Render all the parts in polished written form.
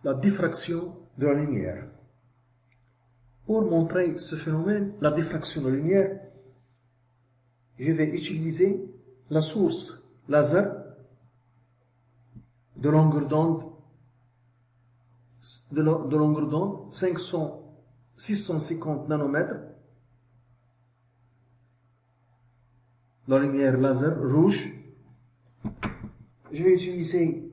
la diffraction de la lumière. Pour montrer ce phénomène, la diffraction de la lumière, je vais utiliser la source laser de longueur d'onde 650 nanomètres, la lumière laser rouge. Je vais utiliser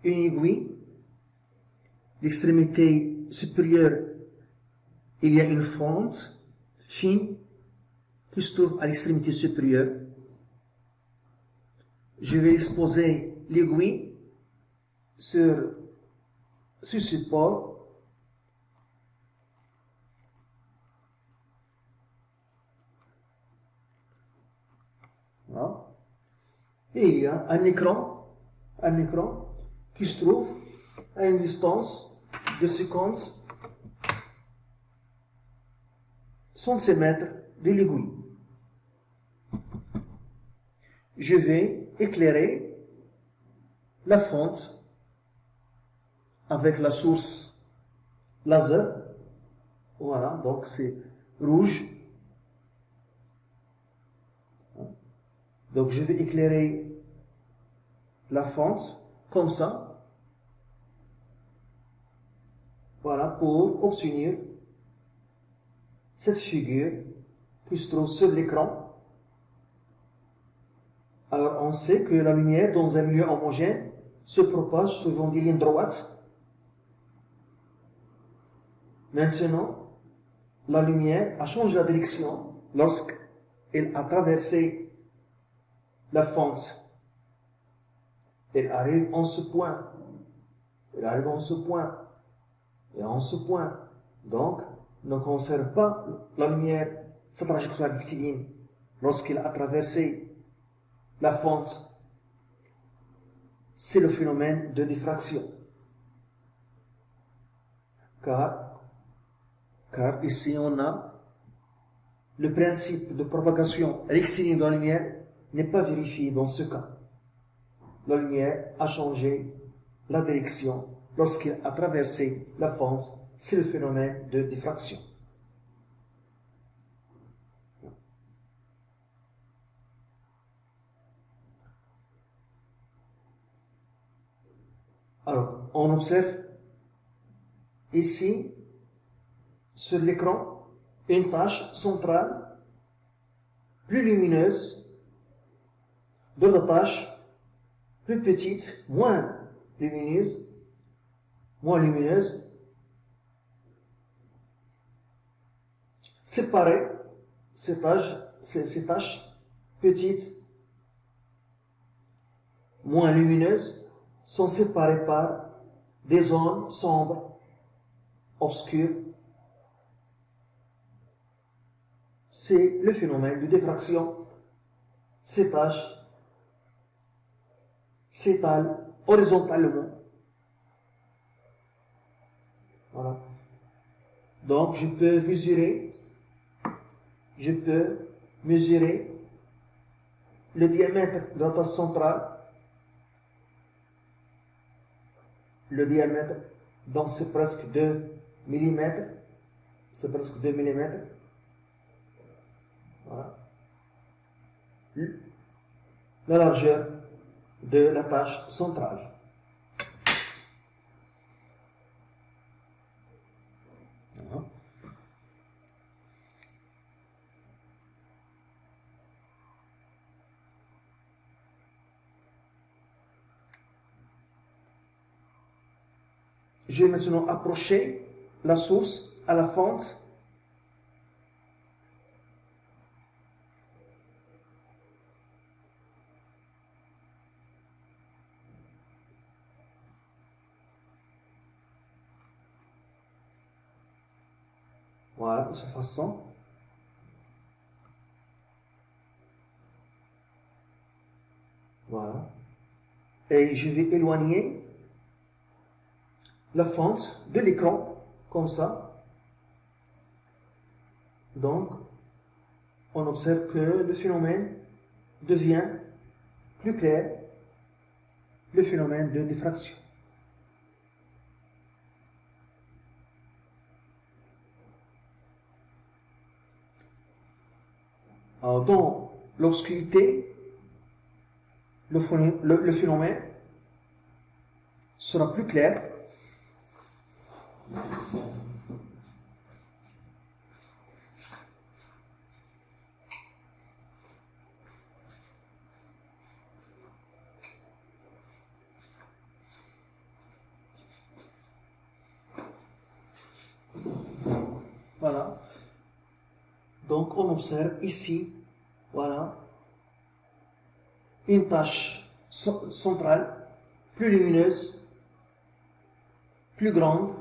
une aiguille. L'extrémité supérieure, il y a une fente fine qui se trouve à l'extrémité supérieure. Je vais exposer l'aiguille sur ce support. Voilà. Et il y a un écran qui se trouve à une distance de 50 centimètres de l'aiguille. Je vais éclairer la fente avec la source laser. Voilà, donc c'est rouge. Donc je vais éclairer la fente comme ça. Voilà, pour obtenir cette figure qui se trouve sur l'écran. Alors on sait que la lumière dans un milieu homogène se propage suivant des lignes droites. Maintenant, la lumière a changé la direction lorsqu'elle a traversé la fente. Elle arrive en ce point. Elle arrive en ce point. Et en ce point. Donc, ne conserve pas la lumière, sa trajectoire rectiligne, lorsqu'elle a traversé la fente. C'est le phénomène de diffraction. Car ici on a le principe de propagation rectiligne de la lumière n'est pas vérifié dans ce cas. La lumière a changé la direction lorsqu'elle a traversé la fente. C'est le phénomène de diffraction. Alors, on observe ici, sur l'écran, une tache centrale plus lumineuse, d'autres taches plus petites, moins lumineuses, séparées, ces taches petites, moins lumineuses, sont séparées par des zones sombres, obscures. C'est le phénomène de diffraction. Ces taches s'étalent horizontalement. Voilà. Donc, je peux mesurer le diamètre de la tache centrale. Le diamètre, donc c'est presque 2 mm. C'est presque 2 mm. Voilà. La largeur de la tache centrale. Voilà. Je vais maintenant approcher la source à la fente. Voilà, de cette façon. Voilà. Et je vais éloigner la fente de l'écran, comme ça. Donc, on observe que le phénomène devient plus clair, le phénomène de diffraction. Alors, dans l'obscurité, le phénomène sera plus clair. Voilà. Donc, on observe ici, voilà, une tache centrale, plus lumineuse, plus grande,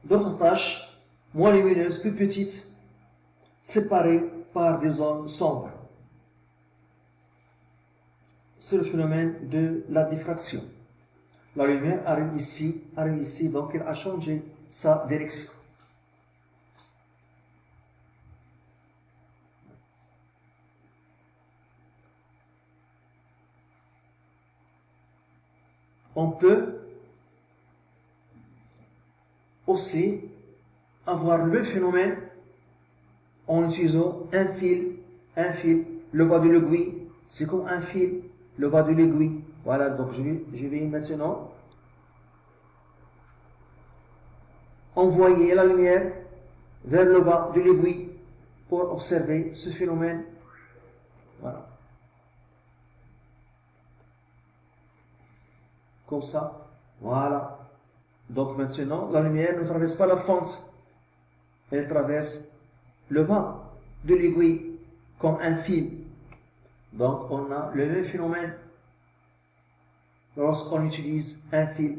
d'autres taches moins lumineuses, plus petites, séparées par des zones sombres. C'est le phénomène de la diffraction. La lumière arrive ici, donc elle a changé sa direction. On peut aussi avoir le même phénomène en utilisant un fil, le bas de l'aiguille, c'est comme un fil, le bas de l'aiguille. Voilà, donc je vais maintenant envoyer la lumière vers le bas de l'aiguille pour observer ce phénomène. Voilà. Comme ça. Voilà. Donc maintenant, la lumière ne traverse pas la fente. Elle traverse le bas de l'aiguille comme un fil. Donc on a le même phénomène lorsqu'on utilise un fil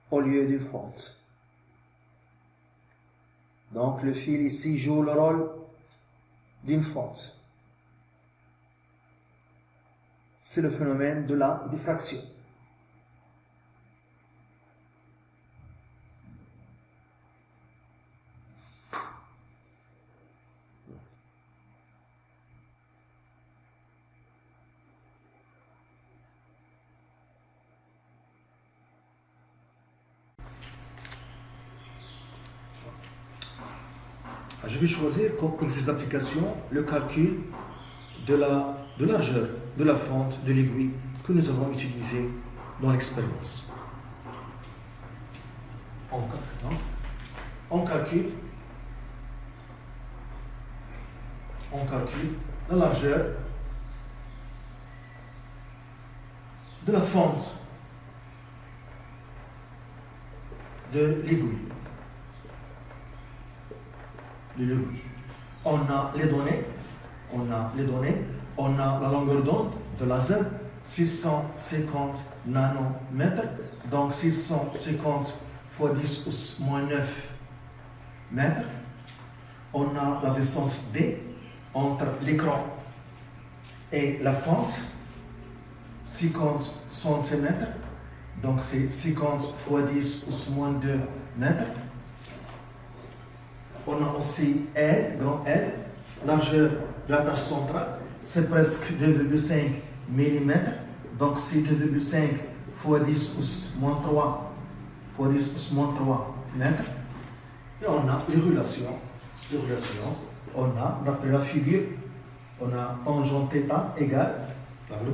au lieu d'une fente. Donc le fil ici joue le rôle d'une fente. C'est le phénomène de la diffraction. Je vais choisir comme exercice d'application le calcul de la largeur de la fente de l'aiguille que nous avons utilisé dans l'expérience. On calcule la largeur de la fente de l'aiguille. On a les données, on a la longueur d'onde de laser, 650 nanomètres, donc 650 fois 10 moins 9 mètres. On a la distance D entre l'écran et la fente, 50 cm, donc c'est 50 fois 10 moins 2 mètres. On a aussi L, grand L, largeur de la tache centrale, c'est presque 2,5 mm, donc c'est 2,5 fois 10 moins 3 mètres. Et on a les relations. On a, d'après la figure, on a tangente θ égale le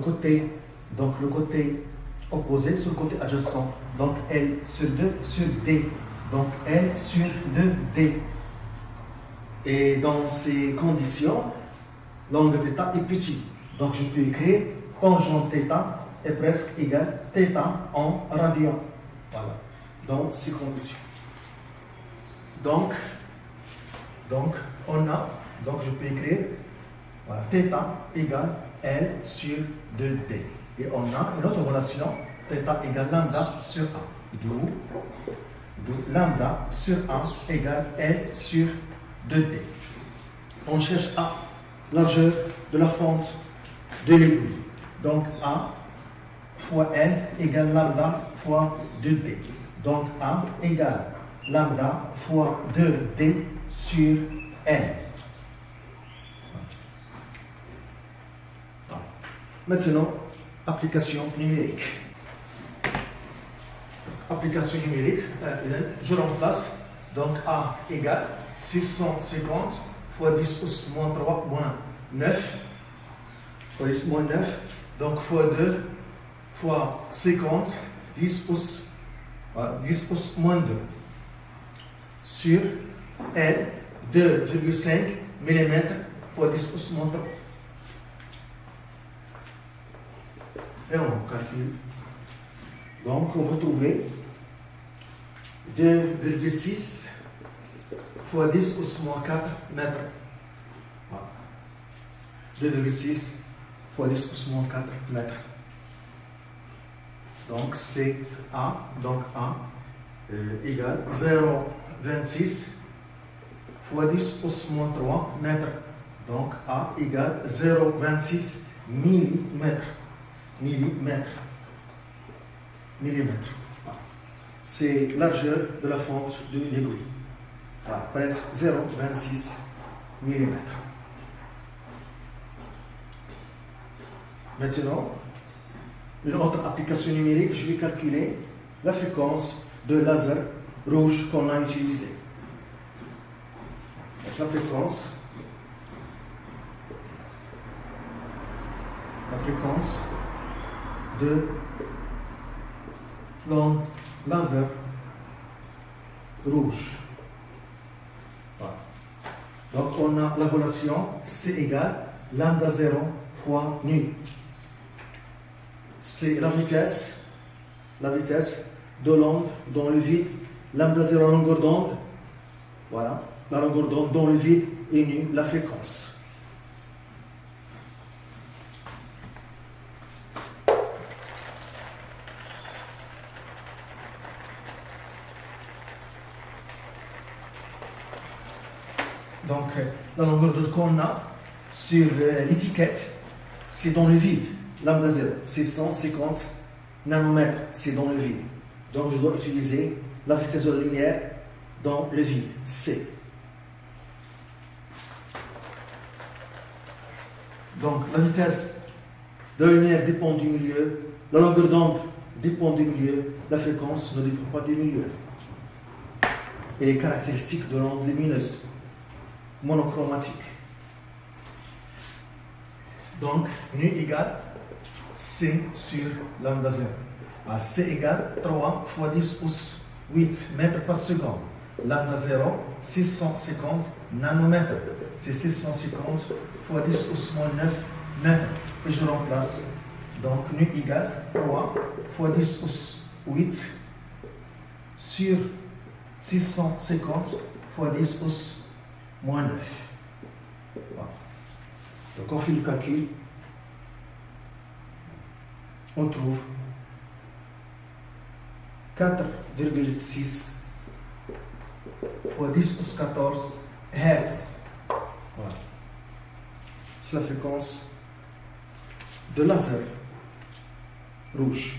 côté opposé sur le côté adjacent, donc L sur 2 sur D, donc L sur 2D. Et dans ces conditions, l'angle θ est petit. Donc je peux écrire tangente θ est presque égal θ en radian. Voilà. Dans ces conditions. Donc je peux écrire voilà, θ égale L sur 2D. Et on a une autre relation, θ égale lambda sur A. D'où lambda sur A égale L sur 2D. On cherche A, largeur de la fente de l'aiguille. Donc A fois L égale lambda fois 2D. Donc A égale lambda fois 2D sur L. Maintenant, application numérique. Application numérique, je remplace donc A égale 650 fois 10 moins 3 moins 9 fois 10 moins 9, donc fois 2 fois 50, 10 pouces, 10 pouces moins 2 sur L, 2,5 mm fois 10 pouces moins 3. Et on calcule. Donc on va trouver 2,6 fois 10 pouces moins 4 mètres. 2,6 fois 10 pouces moins 4 mètres. Donc c'est A, donc A égale 0,26 fois 10 pouces moins 3 mètres. Donc A égale 0,26 millimètres. Millimètre. C'est largeur de la fente d'une aiguille. Presque 0,26 mm. Maintenant, une autre application numérique, je vais calculer la fréquence de laser rouge qu'on a utilisé. Donc, la fréquence de l'onde laser rouge. Voilà. Donc on a la relation C égale lambda 0 fois nu. C'est la vitesse de l'onde dans le vide. Lambda 0 la longueur d'onde. Voilà. La longueur d'onde dans le vide et nu la fréquence. Donc, la longueur d'onde qu'on a sur l'étiquette, c'est dans le vide. Lambda 0, c'est 150 nanomètres, c'est dans le vide. Donc, je dois utiliser la vitesse de la lumière dans le vide, C. Donc, la vitesse de la lumière dépend du milieu, la longueur d'onde dépend du milieu, la fréquence ne dépend pas du milieu. Et les caractéristiques de l'onde lumineuse monochromatique. Donc, nu égale C sur lambda 0. C égale 3 fois 10 pouces 8 mètres par seconde. Lambda 0, 650 nanomètres. C'est 650 fois 10 pouces moins 9 mètres que je remplace. Donc, nu égale 3 fois 10 pouces 8 sur 650 fois 10 pouces moins 9. Voilà. Donc on fait le calcul. On trouve 4,6 fois 10 pouces 14 Hz. Voilà. C'est la fréquence de laser rouge.